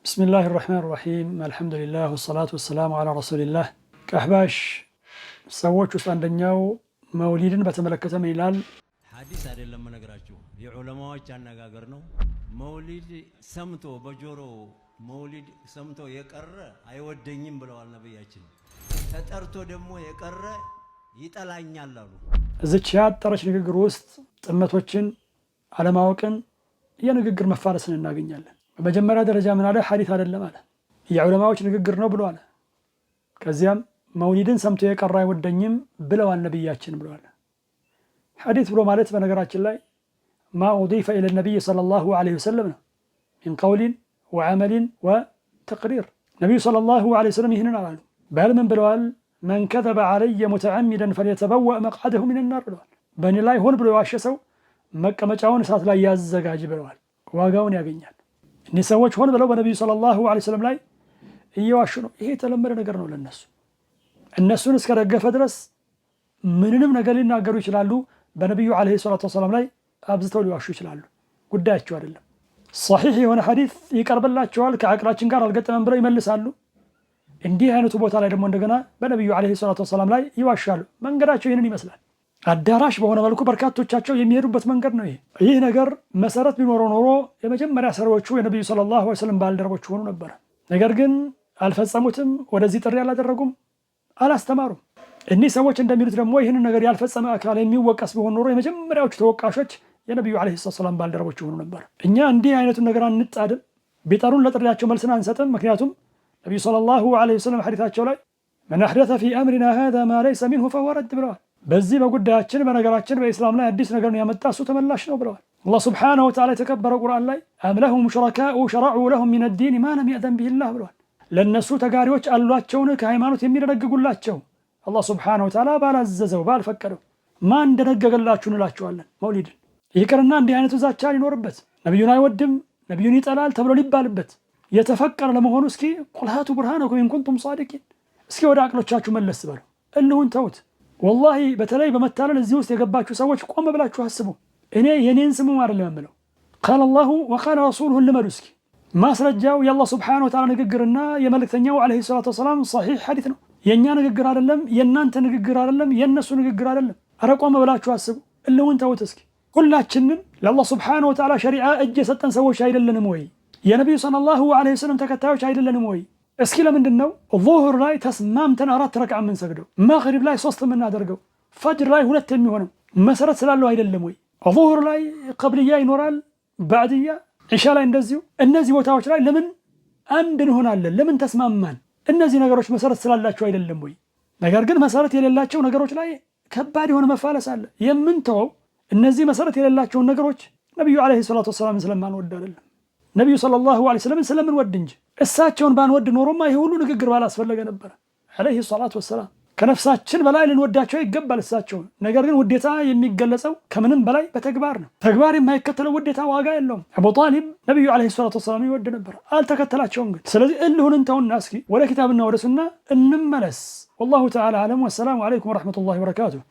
بسم الله الرحمن الرحيم الحمد لله والصلاة والسلام على رسول الله كأحباش سووش وساندنياو موليدن بتملكة ميلال حديث هذا لما نقرأه العلماء كان نقارنه مولد سمتو بجورو مولد سمتو يقرر አይወደኝም ብለዋል ነብያችን ተጠርቶ ደግሞ የቀረ ይጠላኛል አሉ እዚች ያጠረች ንግግር ውስጥ ጥመቶችን አለማወቅን የንግግር መፋረስን እናገኛለን። በመጀመሪያ ደረጃ ምን አለ? ሐዲስ አይደለም አለ፣ የዑለማዎች ንግግር ነው ብለዋል። ከዚያም መውሊድን ሰምቶ የቀረ አይወደኝም ብለዋል ነብያችን ብለዋል። ሐዲስ ብሎ ማለት በነገራችን ላይ ما أضيف إلى النبي صلى الله عليه وسلم من قول وعمل وتقرير. النبي صلى الله عليه وسلم هنا قال بل من بلوال من كذب علي متعمدا فليتبوأ مقعده من النار بلوال بني لا هون بلو واشسو مكة مچاون سات لا يازغاج بلوال ዋጋውን ያገኛል። እነዚህ ሰዎች ሆን ብለው በነብዩ ሰለላሁ ዐለይሂ ወሰለም ላይ እየዋሹ ነው። ይሄ የተለመደ ነገር ነው ለነሱ። እነሱን እስከደገፈ ድረስ ምንንም ነገር ሊናገሩ ይችላሉ። በነብዩ ዐለይሂ ሰላቱ ወሰለም ላይ አብዝተው ሊዋሹ ይችላሉ። ጉዳያቸው አይደለም። ሷሂህ የሆነ ሐዲስ ይቀርብላቸዋል፣ ከአቅላችን ጋር አልገጠመም ብለው ይመልሳሉ። እንዲህ አይነቱ ቦታ ላይ ደግሞ እንደገና በነብዩ ዐለይሂ ሰላቱ ወሰለም ላይ ይዋሻሉ። መንገዳቸው ይህንን ይመስላል። አዳራሽ በሆነ መልኩ በርካቶቻቸው የሚሄዱበት መንገድ ነው። ይህ ነገር መሰረት ቢኖረው ኖሮ የመጀመሪያ ሰሪዎቹ የነብዩ ሰለላሁ ዐለይሂ ወሰለም ባልደረቦች ሆኑ ነበር። ነገር ግን አልፈጸሙትም፣ ወደዚህ ጥሪ አላደረጉም፣ አላስተማሩም። እኒህ ሰዎች እንደሚሉት ደግሞ ይህንን ነገር ያልፈጸመ አካል የሚወቀስ ቢሆን ኖሮ የመጀመሪያዎቹ ተወቃሾች የነብዩ ዐለይሂ ሰላም ባልደረቦች ሆኑ ነበር። እኛ እንዲህ አይነቱን ነገር አንጣድም፣ ቢጠሩን ለጥሪያቸው መልስን አንሰጥም። ምክንያቱም ነብዩ ሰለላሁ ዐለይሂ ወሰለም ሐዲታቸው ላይ من أحدث في أمرنا هذا ما ليس منه فهو رد ብለዋል። በዚህ በጉዳያችን በነገራችን በእስላም ላይ አዲስ ነገር ነው ያመጣ እሱ ተመላሽ ነው ብለዋል። አላህ ሱብሓነሁ ወተዓላ የተከበረው ቁርአን ላይ أم لهم شركاء شرعوا لهم من الدين ما لم يأذن به الله ብለዋል። ለነሱ ተጋሪዎች አሏቸውን ከሃይማኖት የሚደነግጉላቸው አላህ ሱብሓነሁ ወተዓላ ባላዘዘው ባልፈቀደው ማን እንደነገገላችሁ እንላቸዋለን። መውሊድን ይቅርና እንዲህ አይነቱ ዛቻ ሊኖርበት ነብዩን አይወድም ነብዩን ይጠላል ተብሎ ሊባልበት የተፈቀረ ለመሆኑ እስኪ ቁል ሃቱ ቡርሃነኩም ኢን ኩንቱም ሷዲቂን፣ እስኪ ወደ አቅሎቻችሁ መለስ በሉ፣ እልሁን ተውት። ወላሂ በተለይ በመታለል እዚህ ውስጥ የገባችሁ ሰዎች ቆም ብላችሁ አስቡ። እኔ የኔን ስሙ አይደለም የምለው፣ ቃል አላሁ ወቃለ ረሱሉሁ ልመዱ። እስኪ ማስረጃው የአላህ ሱብሓነሁ ወተዓላ ንግግርና የመልእክተኛው ዐለይሂ ሰላቱ ወሰላም ሰሒህ ሐዲስ ነው። የእኛ ንግግር አይደለም፣ የእናንተ ንግግር አይደለም፣ የእነሱ ንግግር አይደለም። ኧረ ቆም ብላችሁ አስቡ፣ እልሁን ተውት። እስኪ ሁላችንም ለአላህ ሱብሓነሁ ወተዓላ ሸሪዓ እጅ የሰጠን ሰዎች አይደለንም ወይ? የነቢዩ ሰለላሁ ዐለይሂ ወሰለም ተከታዮች አይደለንም ወይ? እስኪ ለምንድን ነው ዙሁር ላይ ተስማምተን 4 ረክዓ የምንሰግደው፣ መግሪብ ላይ 3 የምናደርገው፣ ፈጅር ላይ 2 የሚሆነው? መሰረት ስላለው አይደለም ወይ? ዙሁር ላይ ቀብልያ ይኖራል፣ ባዕድያ፣ ዒሻ ላይ እንደዚሁ። እነዚህ ቦታዎች ላይ ለምን አንድ እንሆናለን? ለምን ተስማማን? እነዚህ ነገሮች መሰረት ስላላቸው አይደለም ወይ? ነገር ግን መሰረት የሌላቸው ነገሮች ላይ ከባድ የሆነ መፋለስ አለ። የምንተወው እነዚህ መሰረት የሌላቸውን ነገሮች ነብዩ ዐለይሂ ሰላቱ ወሰላም ስለማንወድ አይደለም፣ ነብዩ ሰለላሁ ዐለይሂ ወሰለም ስለምንወድ እንጂ። እሳቸውን ባንወድ ኖሮማ ይሄ ሁሉ ንግግር ባላስፈለገ ነበር። ዐለይሂ ሰላቱ ወሰላም ከነፍሳችን በላይ ልንወዳቸው ይገባል እሳቸውን። ነገር ግን ውዴታ የሚገለጸው ከምንም በላይ በተግባር ነው። ተግባር የማይከተለው ውዴታ ዋጋ የለውም። አቡ ጣሊብ ነብዩ ዐለይሂ ሰላቱ ወሰላም ይወድ ነበር፣ አልተከተላቸውም ግን። ስለዚህ እልሁን እንተውና እስኪ ወደ ኪታብና ወደ ሱና እንመለስ። ወላሁ ተዓላ አዕለም። ወሰላሙ ዐለይኩም ወረሕመቱላሂ ወበረካቱሁ።